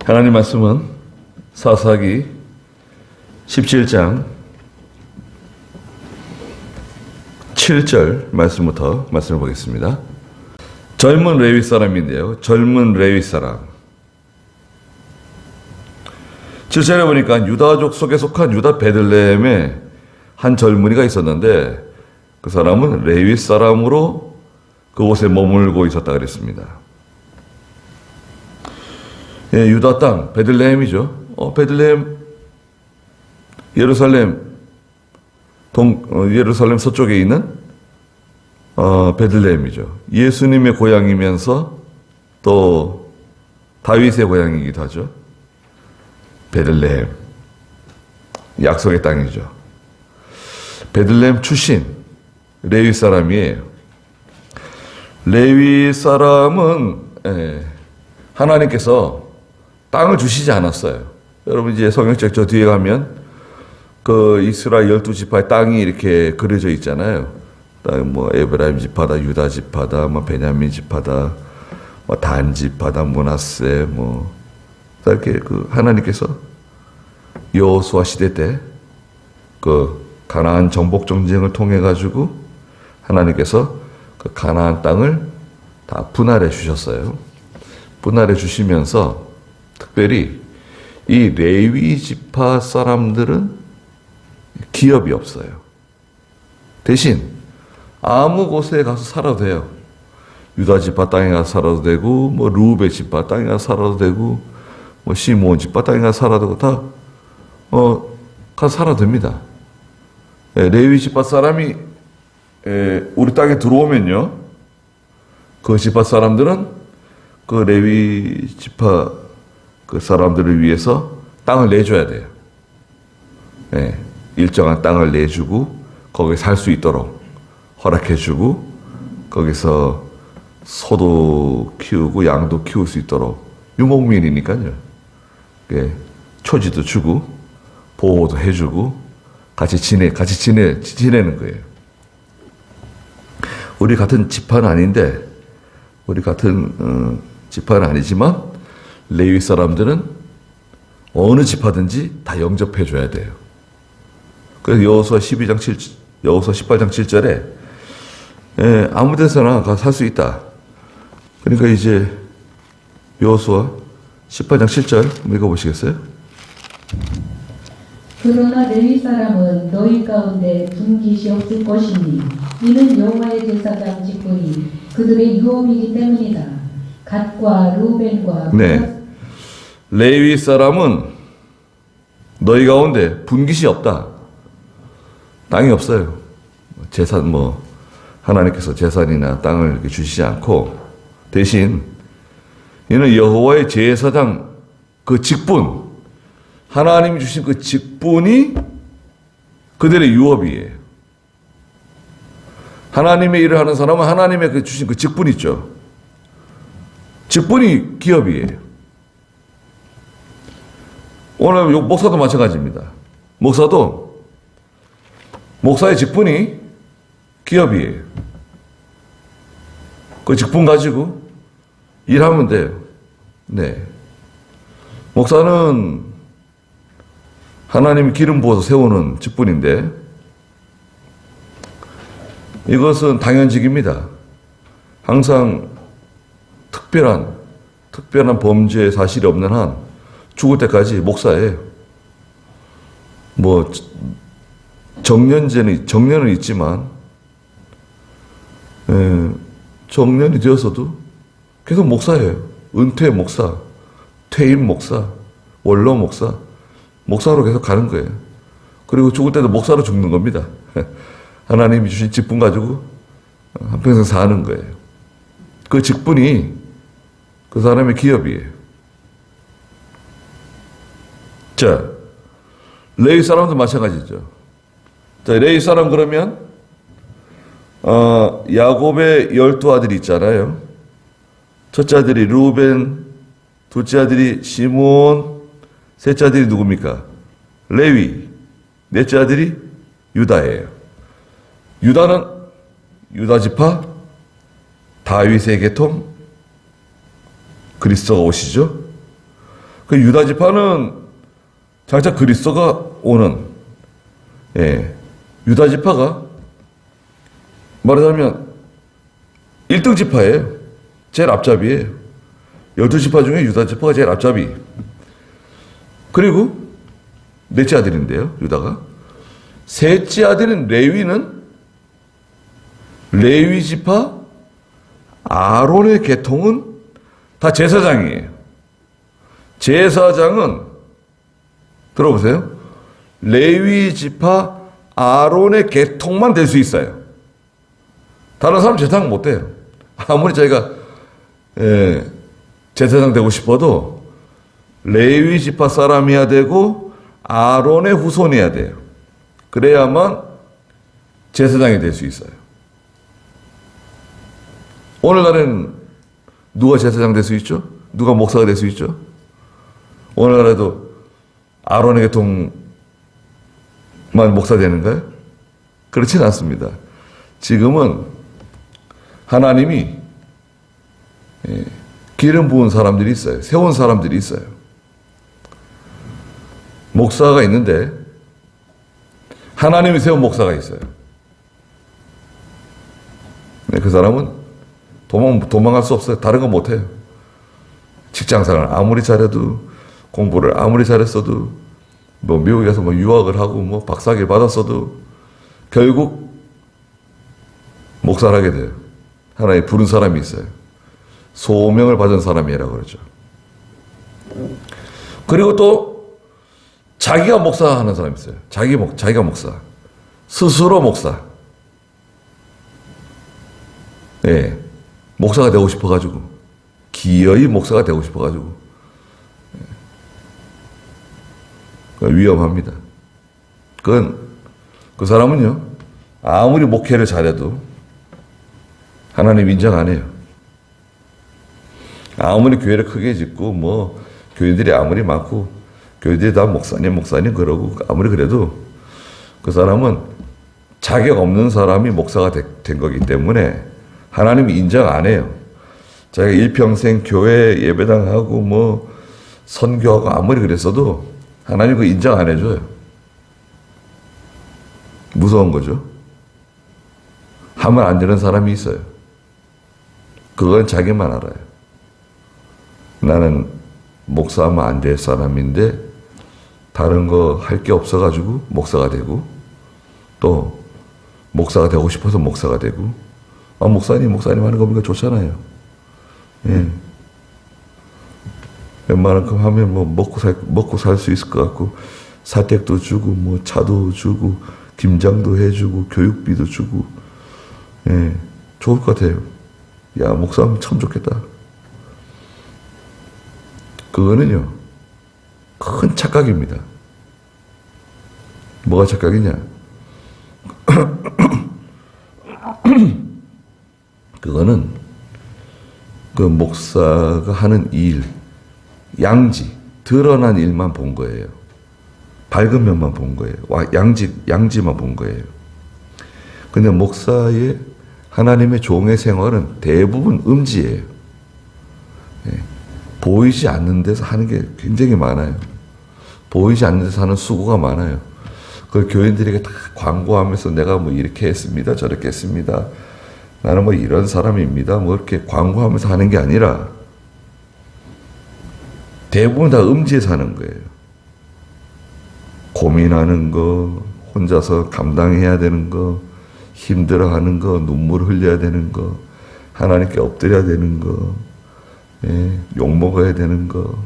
하나님 말씀은 사사기 17장 7절 말씀부터 말씀을 보겠습니다. 젊은 레위 사람인데요. 젊은 레위 사람. 7절에 보니까 유다족 속에 속한 유다 베들레헴에 한 젊은이가 있었는데 그 사람은 레위 사람으로 그곳에 머물고 있었다 그랬습니다. 예, 유다 땅 베들레헴이죠. 베들레헴 예루살렘 예루살렘 서쪽에 있는 베들레헴이죠. 예수님의 고향이면서 또 다윗의 고향이기도 하죠. 베들레헴 약속의 땅이죠. 베들레헴 출신 레위 사람이에요. 레위 사람은 하나님께서 땅을 주시지 않았어요. 여러분 이제 성경책 저 뒤에 가면 그 이스라엘 12지파의 땅이 이렇게 그려져 있잖아요. 뭐 에브라임 지파다, 유다 지파다, 뭐 베냐민 지파다, 뭐 단 지파다, 므낫세 뭐 이렇게 그 하나님께서 여호수아 시대 때 그 가나안 정복 전쟁을 통해 가지고 하나님께서 그 가나안 땅을 다 분할해 주셨어요. 분할해 주시면서 특별히 이 레위 지파 사람들은 기업이 없어요. 대신 아무 곳에 가서 살아도 돼요. 유다 지파 땅에 가서 살아도 되고, 뭐 루벤 지파 땅에 가서 살아도 되고, 뭐 시므온 지파 땅에 가서 살아도 되고 다 가서 살아도 됩니다. 레위 지파 사람이 우리 땅에 들어오면요, 그 지파 사람들은 그 레위 지파 그 사람들을 위해서 땅을 내줘야 돼요. 일정한 땅을 내주고 거기에 살 수 있도록 허락해주고 거기서 소도 키우고 양도 키울 수 있도록 유목민이니까요. 초지도 주고 보호도 해주고 같이 지내는 거예요. 우리 같은 지파는 아닌데, 우리 같은 지파는 아니지만 레위 사람들은 어느 지파든지 다 영접해 줘야 돼요. 그래서 여호수아 18장 7절에 아무 데서나 가서 살 수 있다. 그러니까 이제 여호수아 18장 7절 읽어보시겠어요? 그러나 레위 사람은 너희 가운데 분깃이 없을 것이니 이는 여호와의 제사장 직분이 그들의 유업이기 때문이다. 갓과 루벤과 레위 사람은 너희 가운데 분깃이 없다. 땅이 없어요. 재산 하나님께서 재산이나 땅을 이렇게 주시지 않고 대신 이는 여호와의 제사장 그 직분, 하나님이 주신 그 직분이 그들의 유업이에요. 하나님의 일을 하는 사람은 하나님의 그 주신 그 직분 있죠. 직분이 기업이에요. 오늘 목사도 마찬가지입니다. 목사의 직분이 기업이에요. 그 직분 가지고 일하면 돼요. 목사는 하나님이 기름 부어서 세우는 직분인데 이것은 당연직입니다. 항상 특별한 범죄 사실이 없는 한 죽을 때까지 목사예요. 정년은 있지만 정년이 되어서도 계속 목사예요. 은퇴 목사, 퇴임 목사, 원로 목사로 계속 가는 거예요. 그리고 죽을 때도 목사로 죽는 겁니다. 하나님이 주신 직분 가지고 한평생 사는 거예요. 그 직분이 그 사람의 기업이에요. 자, 레위 사람도 마찬가지죠. 자, 레위 사람 그러면 야곱의 12아들이 있잖아요. 첫째 아들이 루벤, 둘째 아들이 시므온, 셋째 아들이 누굽니까? 레위, 넷째 아들이 유다예요. 유다는 유다 지파, 다윗의 계통, 그리스도가 오시죠. 그 유다 지파는 장차 그리스도가 오는, 유다 지파가 말하자면 1등 지파예요. 제일 앞잡이에요. 12지파 중에 유다 지파가 제일 앞잡이. 그리고 넷째 아들인데요, 유다가. 셋째 아들인 레위는 레위 지파 아론의 계통은 다 제사장이에요. 제사장은 들어보세요. 레위 지파 아론의 계통만 될 수 있어요. 다른 사람 제사장 못 돼요. 아무리 자기가 제사장 되고 싶어도 레위 지파 사람이어야 되고 아론의 후손이어야 돼요. 그래야만 제사장이 될 수 있어요. 오늘날에는 누가 제사장 될 수 있죠? 누가 목사가 될 수 있죠? 오늘날에도 아론의 계통만 목사 되는가요? 그렇진 않습니다. 지금은 하나님이 기름 부은 사람들이 있어요. 세운 사람들이 있어요. 목사가 있는데 하나님이 세운 목사가 있어요. 그 사람은 도망갈 수 없어요. 다른 거 못해요. 직장생활 아무리 잘해도, 공부를 아무리 잘했어도, 미국에서 유학을 하고 박사학위를 받았어도 결국 목사를 하게 돼요. 하나님 부른 사람이 있어요. 소명을 받은 사람이라고 그러죠. 그리고 또 자기가 목사하는 사람이 있어요. 자기가 목사. 스스로 목사. 목사가 되고 싶어가지고, 기어이 목사가 되고 싶어가지고, 위험합니다. 그 사람은요, 아무리 목회를 잘해도 하나님 인정 안 해요. 아무리 교회를 크게 짓고, 교인들이 아무리 많고, 교인들이 다 목사님 그러고, 아무리 그래도 그 사람은 자격 없는 사람이 목사가 된 거기 때문에 하나님이 인정 안 해요. 자기가 일평생 교회 예배당하고 선교하고 아무리 그랬어도 하나님 그거 인정 안 해줘요. 무서운 거죠. 하면 안 되는 사람이 있어요. 그건 자기만 알아요. 나는 목사하면 안 될 사람인데 다른 거 할 게 없어가지고 목사가 되고, 또 목사가 되고 싶어서 목사가 되고, 목사님 하는 거 보니까 좋잖아요. 웬만큼 하면 먹고 살 수 있을 것 같고, 사택도 주고, 차도 주고, 김장도 해주고, 교육비도 주고, 좋을 것 같아요. 야, 목사하면 참 좋겠다. 그거는요, 큰 착각입니다. 뭐가 착각이냐? 그거는 그 목사가 하는 일, 양지, 드러난 일만 본 거예요. 밝은 면만 본 거예요. 양지만 본 거예요. 근데 목사의 하나님의 종의 생활은 대부분 음지예요. 보이지 않는 데서 하는 게 굉장히 많아요. 보이지 않는 데서 하는 수고가 많아요. 그걸 교인들에게 다 광고하면서 내가 이렇게 했습니다. 저렇게 했습니다. 나는 이런 사람입니다. 이렇게 광고하면서 하는 게 아니라 대부분 다 음지에 사는 거예요. 고민하는 거, 혼자서 감당해야 되는 거, 힘들어하는 거, 눈물 흘려야 되는 거, 하나님께 엎드려야 되는 거, 욕먹어야 되는 거,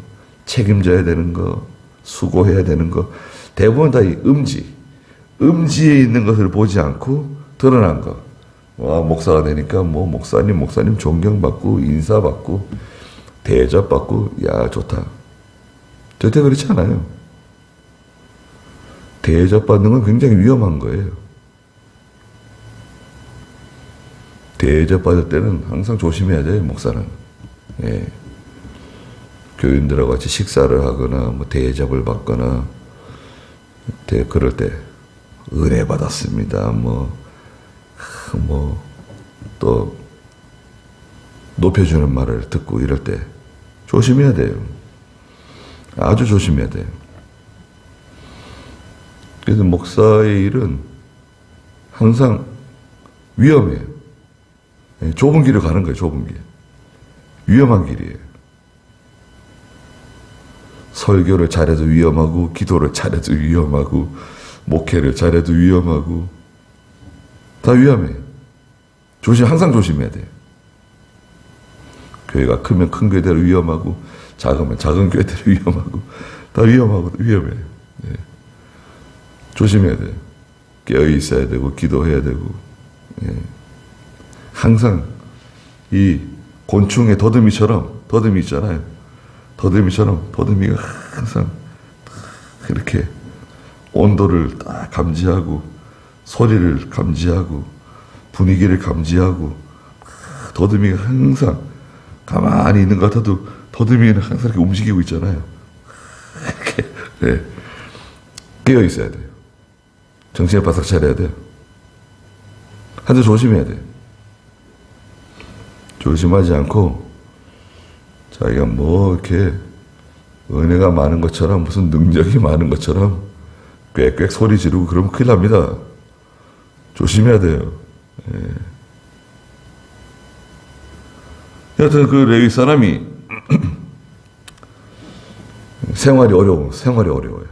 책임져야 되는 거, 수고해야 되는 거, 대부분 다 이 음지에 있는 것을 보지 않고 드러난 거. 목사가 되니까 목사님 존경받고, 인사받고, 대접받고, 야, 좋다. 절대 그렇지 않아요. 대접받는 건 굉장히 위험한 거예요. 대접받을 때는 항상 조심해야 돼요, 목사는. 교인들하고 같이 식사를 하거나, 대접을 받거나, 그럴 때, 은혜 받았습니다. 또, 높여주는 말을 듣고 이럴 때 조심해야 돼요. 아주 조심해야 돼요. 그래서 목사의 일은 항상 위험해요. 좁은 길을 가는 거예요. 좁은 길. 위험한 길이에요. 설교를 잘해도 위험하고, 기도를 잘해도 위험하고, 목회를 잘해도 위험하고, 다 위험해요. 항상 조심해야 돼요. 교회가 크면 큰 교회대로 위험하고, 작으면 작은 교회대로 위험하고, 다 위험해요. 네. 조심해야 돼요. 깨어 있어야 되고, 기도해야 되고, 네. 항상 이 곤충의 더듬이 있잖아요. 더듬이가 항상 이렇게 온도를 딱 감지하고, 소리를 감지하고, 분위기를 감지하고, 더듬이가 항상 가만히 있는 것 같아도 더듬이는 항상 이렇게 움직이고 있잖아요. 이렇게, 네. 깨어 있어야 돼요. 정신을 바싹 차려야 돼요. 아주 조심해야 돼요. 조심하지 않고 자기가 뭐 이렇게 은혜가 많은 것처럼, 무슨 능력이 많은 것처럼 꽥꽥 소리 지르고 그러면 큰일 납니다. 조심해야 돼요. 예. 여하튼 그 레위 사람이 생활이 어려워요.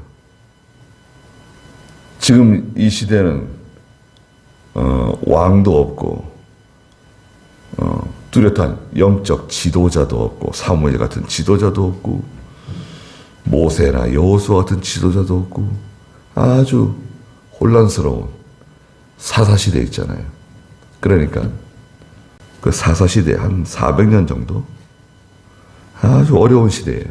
지금 이 시대는 왕도 없고 뚜렷한 영적 지도자도 없고, 사무엘 같은 지도자도 없고, 모세나 여호수아 같은 지도자도 없고, 아주 혼란스러운 사사시대 있잖아요. 그러니까 그 사사시대 한 400년 정도 아주 어려운 시대예요.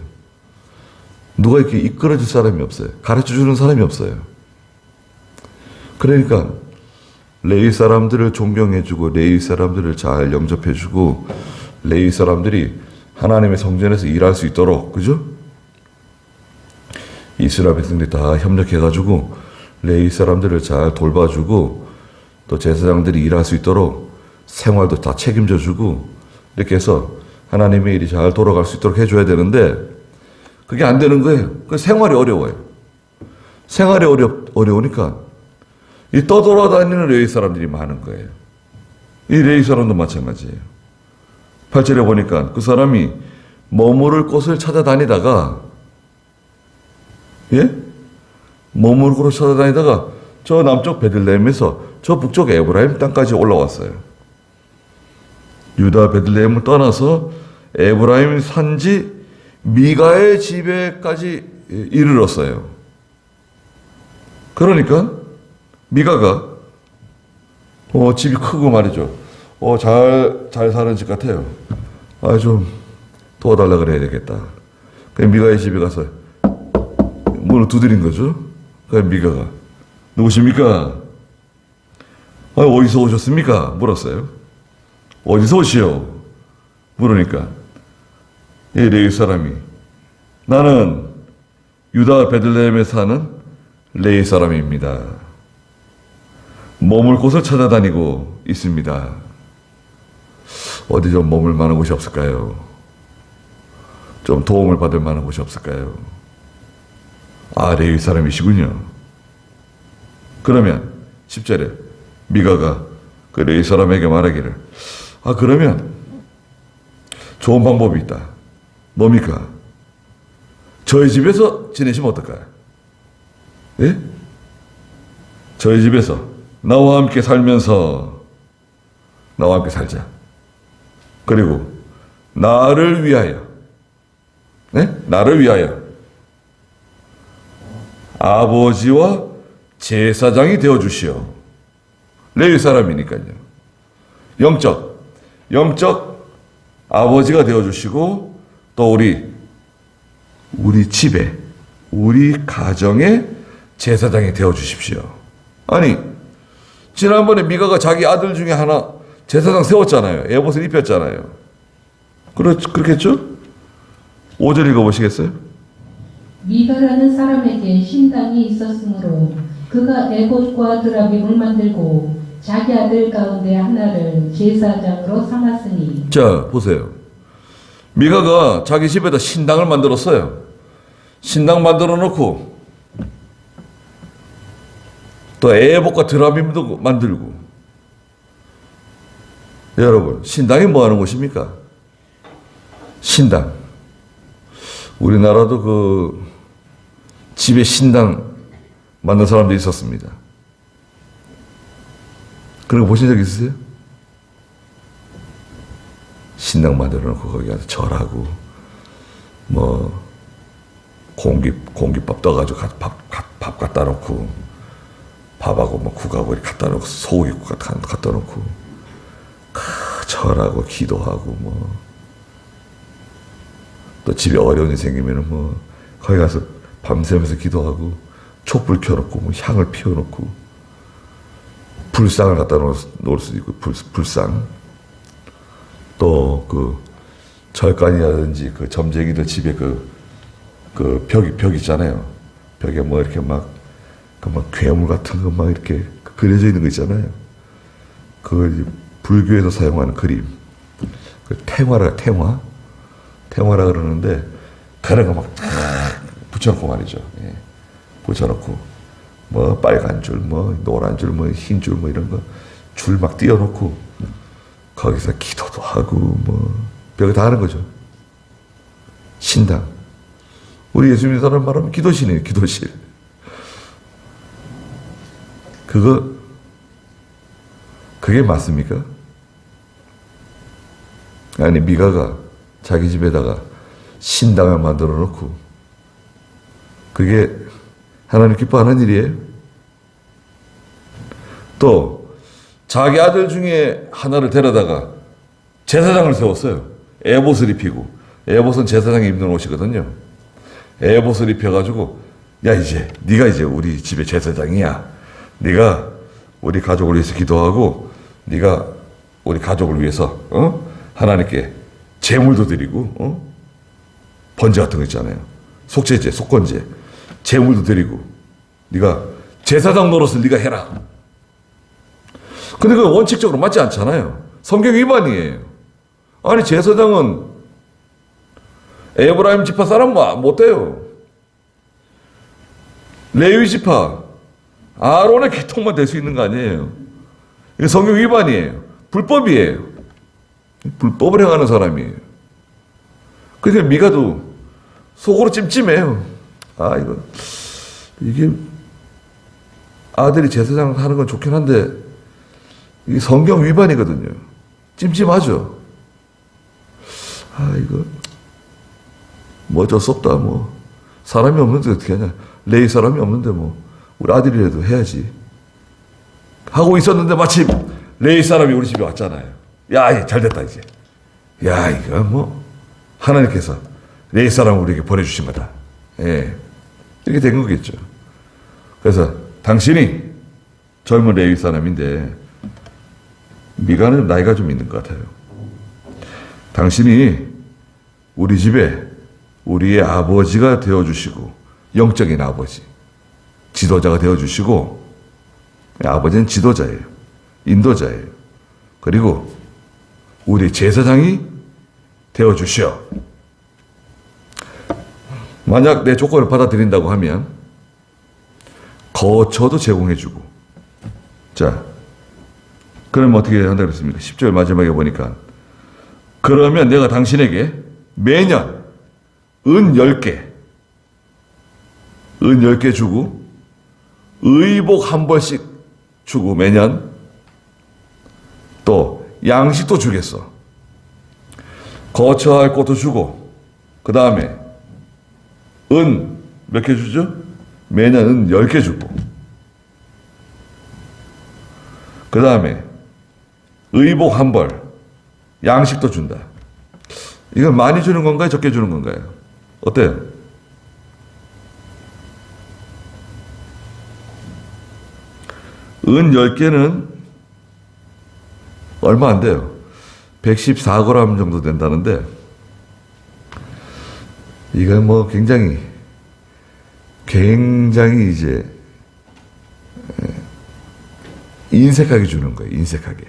누가 이렇게 이끌어줄 사람이 없어요. 가르쳐주는 사람이 없어요. 그러니까 레위 사람들을 존경해주고, 레위 사람들을 잘 영접해주고, 레위 사람들이 하나님의 성전에서 일할 수 있도록, 그죠? 이스라엘 백성들이 다 협력해가지고 레위 사람들을 잘 돌봐주고, 또 제사장들이 일할 수 있도록 생활도 다 책임져주고, 이렇게 해서 하나님의 일이 잘 돌아갈 수 있도록 해줘야 되는데, 그게 안 되는 거예요. 그 생활이 어려워요. 생활이 어려우니까 이 떠돌아다니는 레위 사람들이 많은 거예요. 이 레위 사람도 마찬가지예요. 8절에 보니까 그 사람이 머무를 곳을 찾아다니다가, 머무를 곳을 찾아다니다가 저 남쪽 베들레헴에서 저 북쪽 에브라임 땅까지 올라왔어요. 유다 베들레헴을 떠나서 에브라임 산지 미가의 집에까지 이르렀어요. 그러니까 미가가 집이 크고 말이죠. 잘 사는 집 같아요. 좀 도와달라 그래야 되겠다. 그 미가의 집에 가서 문을 두드린 거죠. 그 미가가 누구십니까? 어디서 오셨습니까? 물었어요. 어디서 오시오? 물으니까 이 레위 사람이, 나는 유다 베들레헴에 사는 레위 사람입니다. 머물 곳을 찾아다니고 있습니다. 어디 좀 머물 만한 곳이 없을까요? 좀 도움을 받을 만한 곳이 없을까요? 레위 사람이시군요. 그러면 10절에 미가가 그 레위 사람에게 말하기를, 그러면 좋은 방법이 있다. 뭡니까? 저희 집에서 지내시면 어떨까요? 예? 저희 집에서 나와 함께 살자. 그리고 나를 위하여 아버지와 제사장이 되어주시오. 레위 사람이니까요. 영적 아버지가 되어주시고, 또 우리 집에, 우리 가정의 제사장이 되어주십시오. 아니, 지난번에 미가가 자기 아들 중에 하나 제사장 세웠잖아요. 에봇을 입혔잖아요. 그렇겠죠? 5절 읽어보시겠어요? 미가라는 사람에게 신당이 있었으므로 그가 에봇과 드라빔을 만들고 자기 아들 가운데 하나를 제사장으로 삼았으니. 자, 보세요. 미가가 자기 집에다 신당을 만들었어요. 신당 만들어 놓고 또 애복과 드라빔도 만들고. 여러분, 신당이 뭐 하는 곳입니까? 신당. 우리나라도 그 집에 신당 만든 사람도 있었습니다. 그런 거 보신 적 있으세요? 신당 만들어 놓고 거기 가서 절하고 뭐 공깃밥 떠가지고 밥 갖다 놓고 밥하고 뭐 국하고 이렇게 갖다 놓고 소고기 국 갖다 놓고 절하고 기도하고 뭐 또 집에 어려운 일 생기면은 뭐 거기 가서 밤새면서 기도하고 촛불 켜놓고 뭐 향을 피워놓고 불상을 갖다 놓을 수도 있고 불상 또 그 절간이라든지 그 점쟁이들 집에 그 벽 있잖아요. 벽에 뭐 이렇게 막 괴물 같은 거 막 이렇게 그려져 있는 거 있잖아요. 그걸 불교에서 사용하는 그림. 그 탱화라 그러는데 그런 거 막 붙여놓고 말이죠. 예. 붙여놓고 뭐 빨간 줄, 뭐 노란 줄, 뭐 흰 줄, 뭐 이런 거 줄 막 띄워놓고 거기서 기도도 하고 뭐 별거 다 하는 거죠. 신당. 우리 예수 믿는 사람 말하면 기도실이에요. 기도실. 그게 맞습니까? 아니 미가가 자기 집에다가 신당을 만들어 놓고 그게 하나님 기뻐하는 일이에요? 또 자기 아들 중에 하나를 데려다가 제사장을 세웠어요. 에봇을 입히고. 에봇은 제사장이 입는 옷이거든요. 에봇을 입혀가지고 야 네가 이제 우리 집의 제사장이야. 네가 우리 가족을 위해서 기도하고 네가 우리 가족을 위해서 하나님께 제물도 드리고 번제 같은 거 있잖아요. 속죄제, 속건제, 제물도 드리고 네가 제사장 노릇을 네가 해라. 근데 그 원칙적으로 맞지 않잖아요. 성경 위반이에요. 아니 제사장은 에브라임 지파 사람 못 돼요. 레위 지파 아론의 계통만 될 수 있는 거 아니에요. 이게 성경 위반이에요. 불법이에요. 불법을 행하는 사람이에요. 그러니까 미가도 속으로 찜찜해요. 이게 아들이 제사장 하는 건 좋긴 한데 이게 성경 위반이거든요. 찜찜하죠. 이거 뭐 어쩔 수 없다. 뭐 사람이 없는데 어떻게 하냐. 레위 사람이 없는데 뭐 우리 아들이라도 해야지 하고 있었는데 마침 레위 사람이 우리 집에 왔잖아요. 야, 잘 됐다 이제. 야, 이거 뭐 하나님께서 레위 사람을 우리에게 보내주신 거다. 예, 이렇게 된 거겠죠. 그래서 당신이 젊은 레위 사람인데 미가는 나이가 좀 있는 것 같아요. 당신이 우리 집에 우리의 아버지가 되어주시고 영적인 아버지, 지도자가 되어주시고 아버지는 지도자예요. 인도자예요. 그리고 우리 제사장이 되어주시오. 만약 내 조건을 받아들인다고 하면 거처도 제공해주고. 자, 그러면 어떻게 한다고 했습니까? 10절 마지막에 보니까 그러면 내가 당신에게 매년 은 10개 주고 의복 한 벌씩 주고 매년 또 양식도 주겠어. 거처할 곳도 주고 그 다음에 은 몇 개 주죠? 매년 은 10개 주고 그 다음에 의복 한 벌 양식도 준다. 이건 많이 주는 건가요? 적게 주는 건가요? 어때요? 은 10개는 얼마 안 돼요. 114g 정도 된다는데 이건 뭐 굉장히 이제 인색하게 주는 거예요. 인색하게.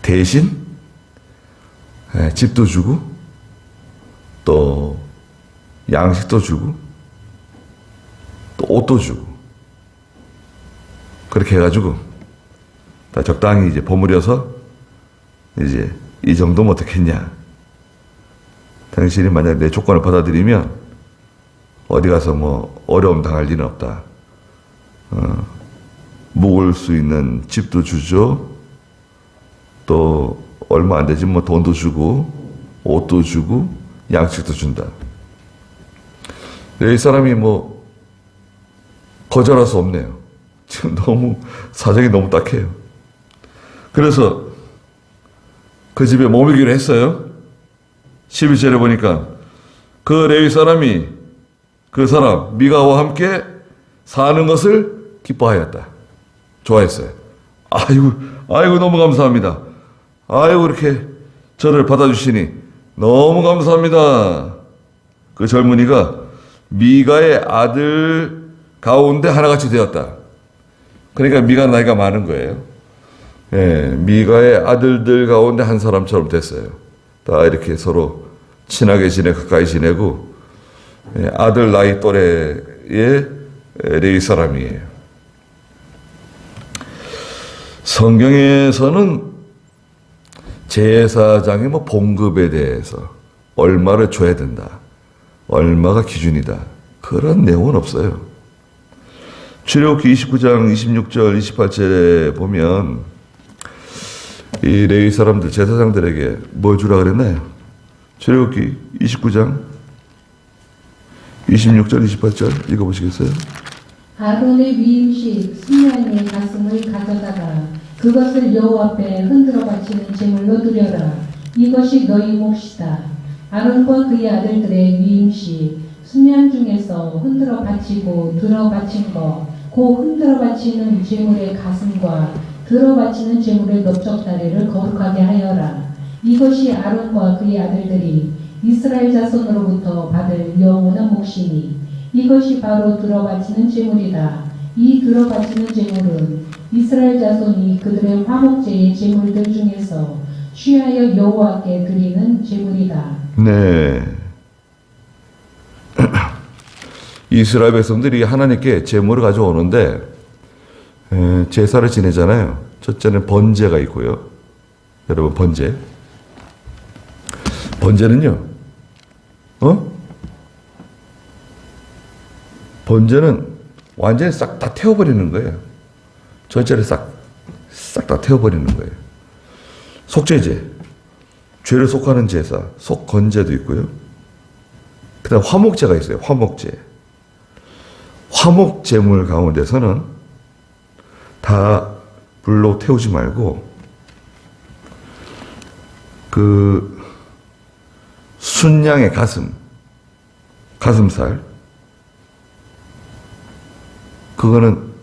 대신 집도 주고 또 양식도 주고 또 옷도 주고 그렇게 해가지고 다 적당히 이제 버무려서 이제 이 정도면 어떻겠냐. 당신이 만약 내 조건을 받아들이면 어디 가서 뭐 어려움 당할 일은 없다. 묵을 수 있는 집도 주죠. 또 얼마 안 되지 뭐 돈도 주고 옷도 주고 양식도 준다. 이 사람이 뭐 거절할 수 없네요. 지금 너무 사정이 너무 딱해요. 그래서 그 집에 머물기로 했어요. 11절에 보니까 그 레위 사람이 그 사람 미가와 함께 사는 것을 기뻐하였다. 좋아했어요. 아이고 너무 감사합니다. 아이고 이렇게 저를 받아주시니 너무 감사합니다. 그 젊은이가 미가의 아들 가운데 하나같이 되었다. 그러니까 미가 나이가 많은 거예요. 예, 미가의 아들들 가운데 한 사람처럼 됐어요. 다 이렇게 서로 친하게 가까이 지내고 아들 나이 또래의 레위 사람이에요. 성경에서는 제사장의 뭐 봉급에 대해서 얼마를 줘야 된다, 얼마가 기준이다, 그런 내용은 없어요. 출애굽기 29장 26절 28절에 보면 이 레위 사람들 제사장들에게 뭘 주라 그랬나요? 출애굽기 29장 26절 28절 읽어보시겠어요? 아론의 위임식 순양의 가슴을 가져다가 그것을 여호와 앞에 흔들어 바치는 제물로 드려라. 이것이 너희 몫이다. 아론과 그의 아들들의 위임식 순양 중에서 흔들어 바치고 들어 바친 것, 그 흔들어 바치는 제물의 가슴과 들어 바치는 제물의 넓적다리를 거룩하게 하여라. 이것이 아론과 그의 아들들이 이스라엘 자손으로부터 받을 영원한 몫이니 이것이 바로 들어 바치는 제물이다. 이 들어 바치는 제물은 이스라엘 자손이 그들의 화목제의 제물들 중에서 취하여 여호와께 드리는 제물이다. 네. 이스라엘 백성들이 하나님께 제물을 가져오는데 제사를 지내잖아요. 첫째는 번제가 있고요. 여러분 번제. 번제는요. 번제는 완전히 싹 다 태워버리는 거예요. 전체를 싹 다 태워버리는 거예요. 속죄제, 죄를 속하는 제사, 속건제도 있고요. 그 다음 화목제가 있어요. 화목제. 화목제물 가운데서는 다 불로 태우지 말고 그 순양의 가슴살, 그거는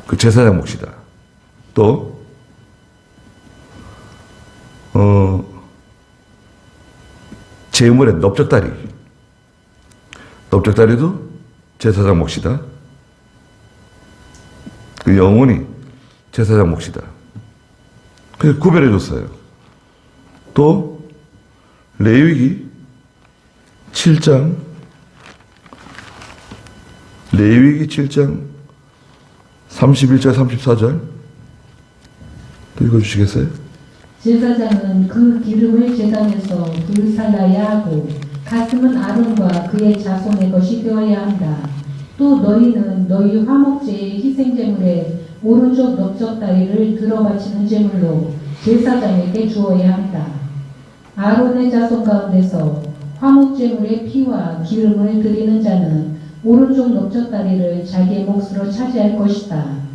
그 제사장 몫이다. 또 제물의 넓적다리도 제사장 몫이다. 그 영혼이 제사장 몫이다. 그래서 구별해 줬어요. 또 레위기 7장 31절 34절 또 읽어주시겠어요? 제사장은 그 기름을 제단에서 불살라야 하고 가슴은 아론과 그의 자손의 것이 되어야 한다. 또 너희는 너희 화목제의 희생제물의 오른쪽 넓적다리를 들어 바치는 제물로 제사장에게 주어야 한다. 아론의 자손 가운데서 화목제물의 피와 기름을 드리는 자는 오른쪽 넓적다리를 자기의 몫으로 차지할 것이다.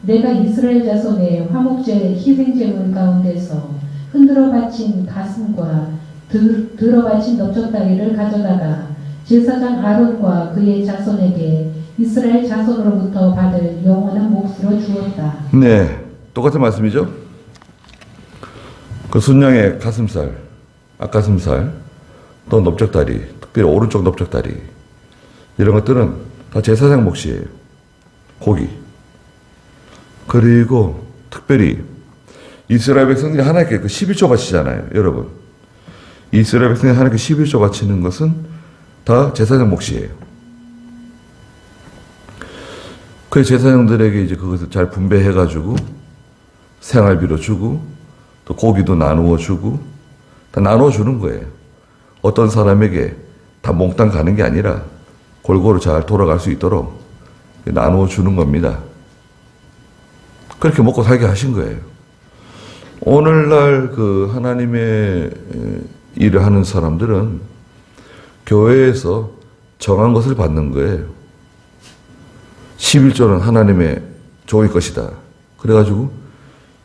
내가 이스라엘 자손의 화목제 희생제물 가운데서 흔들어 바친 가슴과 들어 바친 넓적다리를 가져다가 제사장 아론과 그의 자손에게 이스라엘 자손으로부터 받을 영원한 몫으로 주었다. 네, 똑같은 말씀이죠. 그 순양의 가슴살, 앞가슴살, 또 넓적다리, 특별히 오른쪽 넓적다리, 이런 것들은 다 제사장 몫이에요. 고기. 그리고 특별히 이스라엘 백성들이 하나님께 그 11조 바치잖아요. 여러분, 이스라엘 백성들이 하나님께 11조 바치는 것은 다 제사장 몫이에요. 그 제사장들에게 이제 그것을 잘 분배해가지고 생활비로 주고 또 고기도 나누어 주고 다 나누어 주는 거예요. 어떤 사람에게 다 몽땅 가는 게 아니라 골고루 잘 돌아갈 수 있도록 나누어 주는 겁니다. 그렇게 먹고 살게 하신 거예요. 오늘날 그 하나님의 일을 하는 사람들은 교회에서 정한 것을 받는 거예요. 11조는 하나님의 종일 것이다. 그래가지고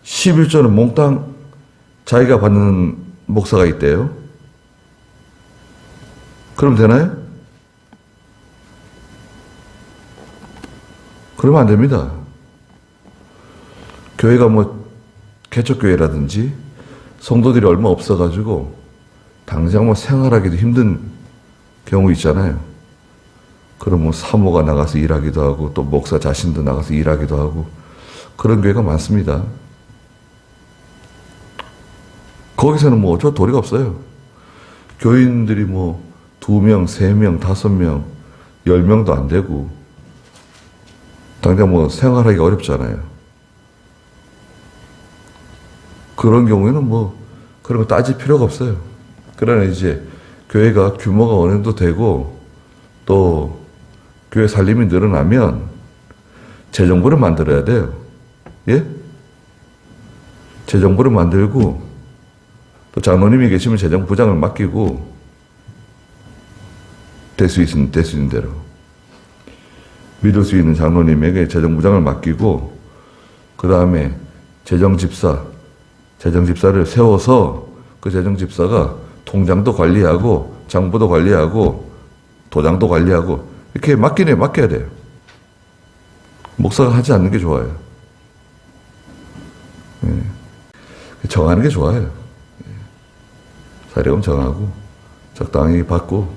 11조는 몽땅 자기가 받는 목사가 있대요. 그럼 되나요? 그러면 안 됩니다. 교회가 뭐 개척교회라든지 성도들이 얼마 없어가지고 당장 뭐 생활하기도 힘든 경우 있잖아요. 그럼 뭐 사모가 나가서 일하기도 하고 또 목사 자신도 나가서 일하기도 하고 그런 교회가 많습니다. 거기서는 뭐 어쩔 도리가 없어요. 교인들이 뭐 2명, 3명, 5명, 10명도 안 되고 당장 뭐 생활하기가 어렵잖아요. 그런 경우에는 뭐 그런 거 따질 필요가 없어요. 그러나 이제 교회가 규모가 어느 정도 되고 또 교회 살림이 늘어나면 재정부를 만들어야 돼요. 예? 재정부를 만들고 또 장로님이 계시면 재정부장을 맡기고 될 수 있는 대로 믿을 수 있는 장로님에게 재정부장을 맡기고 그 다음에 재정집사를 세워서 그 재정집사가 통장도 관리하고 장부도 관리하고 도장도 관리하고 이렇게 맡겨야 돼요. 목사가 하지 않는 게 좋아요. 정하는 게 좋아요. 사례금 정하고 적당히 받고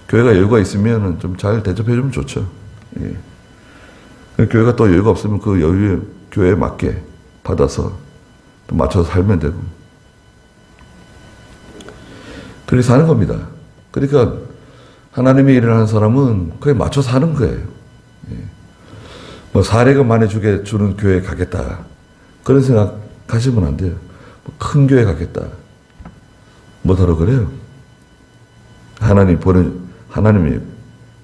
교회가 여유가 있으면 좀 잘 대접해주면 좋죠. 교회가 또 여유가 없으면 그 여유 교회에 맞게 받아서 또 맞춰서 살면 되고 그렇게 사는 겁니다. 그러니까 하나님의 일을 하는 사람은 그에 맞춰서 사는 거예요. 뭐 사례금 많이 주는 교회에 가겠다 그런 생각 하시면 안 돼요. 큰 교회 가겠다 못하러 그래요. 하나님이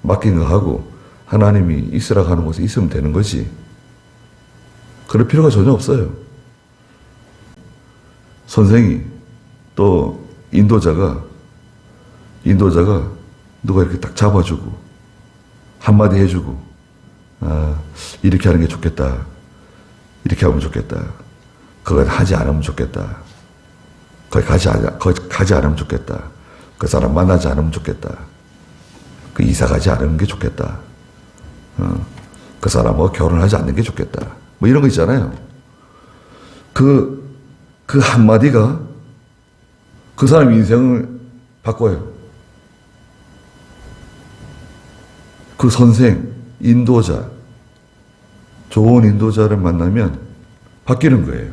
맡긴 거 하고 하나님이 있으라고 하는 곳에 있으면 되는 거지. 그럴 필요가 전혀 없어요. 선생이 또 인도자가 누가 이렇게 딱 잡아주고 한마디 해주고 이렇게 하는 게 좋겠다. 이렇게 하면 좋겠다. 그걸 하지 않으면 좋겠다. 거기 가지 않으면 좋겠다. 그 사람 만나지 않으면 좋겠다. 그 이사 가지 않는 게 좋겠다. 그 사람하고 결혼하지 않는 게 좋겠다. 뭐 이런 거 있잖아요. 그 한마디가 그 사람 인생을 바꿔요. 그 선생, 인도자, 좋은 인도자를 만나면 바뀌는 거예요.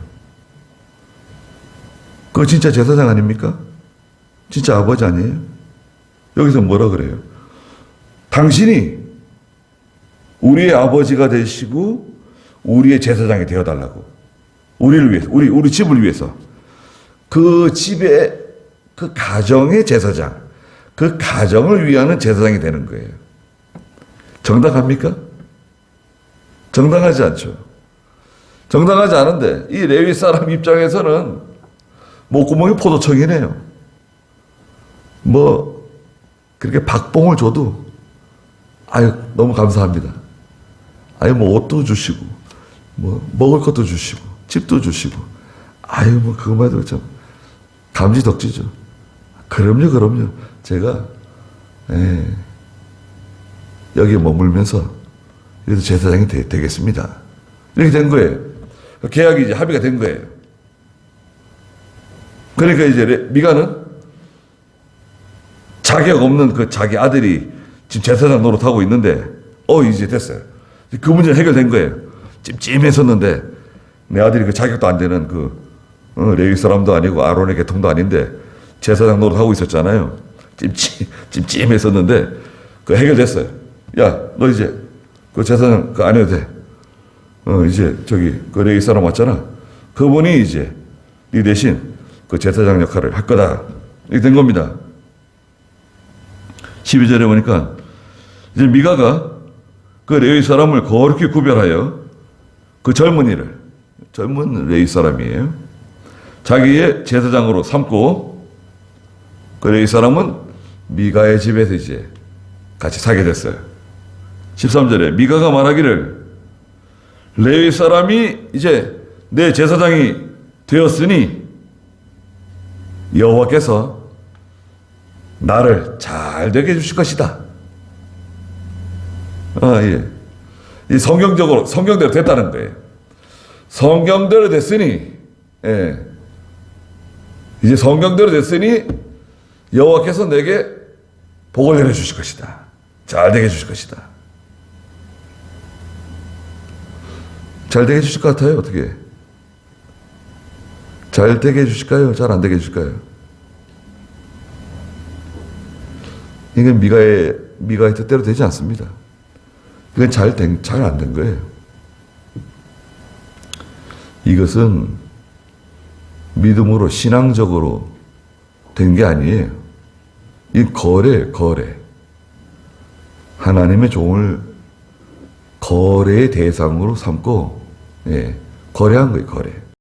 그거 진짜 제사장 아닙니까? 진짜 아버지 아니에요? 여기서 뭐라 그래요? 당신이 우리의 아버지가 되시고 우리의 제사장이 되어달라고. 우리를 위해서, 우리 집을 위해서. 그 집의, 그 가정의 제사장, 그 가정을 위하는 제사장이 되는 거예요. 정당합니까? 정당하지 않죠. 정당하지 않은데 이 레위 사람 입장에서는 목구멍이 포도청이네요. 뭐 그렇게 박봉을 줘도 너무 감사합니다. 뭐 옷도 주시고 뭐 먹을 것도 주시고 집도 주시고 뭐 그것만 해도 참 감지덕지죠. 그럼요. 제가 여기에 머물면서 그래도 제사장이 되겠습니다. 이렇게 된 거예요. 계약이 이제 합의가 된 거예요. 그러니까 이제 미가는 자격 없는 그 자기 아들이 지금 제사장 노릇하고 있는데 이제 됐어요. 그 문제는 해결된 거예요. 찜찜했었는데 내 아들이 그 자격도 안 되는 레위 사람도 아니고 아론의 계통도 아닌데 제사장 노릇하고 있었잖아요. 찜찜했었는데 그 해결됐어요. 야, 너 이제 그 제사장 그 안 해도 돼. 이제 저기 그 레위 사람 왔잖아. 그분이 이제 네 대신 그 제사장 역할을 할 거다. 이렇게 된 겁니다. 12절에 보니까 이제 미가가 그 레위 사람을 거룩히 구별하여 그 젊은 레위 사람이에요. 자기의 제사장으로 삼고 그 레위 사람은 미가의 집에서 이제 같이 살게 됐어요. 13절에 미가가 말하기를 레위 사람이 이제 내 제사장이 되었으니 여호와께서 나를 잘 되게 해주실 것이다. 예. 이 성경대로 됐다는 거예요. 성경대로 됐으니, 예. 이제 성경대로 됐으니 여호와께서 내게 복을 내려주실 것이다. 잘 되게 해주실 것이다. 잘 되게 해주실 것 같아요, 어떻게? 잘 되게 해주실까요? 잘 안 되게 해주실까요? 이건 미가의 뜻대로 되지 않습니다. 이건 잘 안 된 거예요. 이것은 믿음으로, 신앙적으로 된 게 아니에요. 이 거래. 하나님의 종을 거래의 대상으로 삼고, 예, 거래한 거예요, 거래.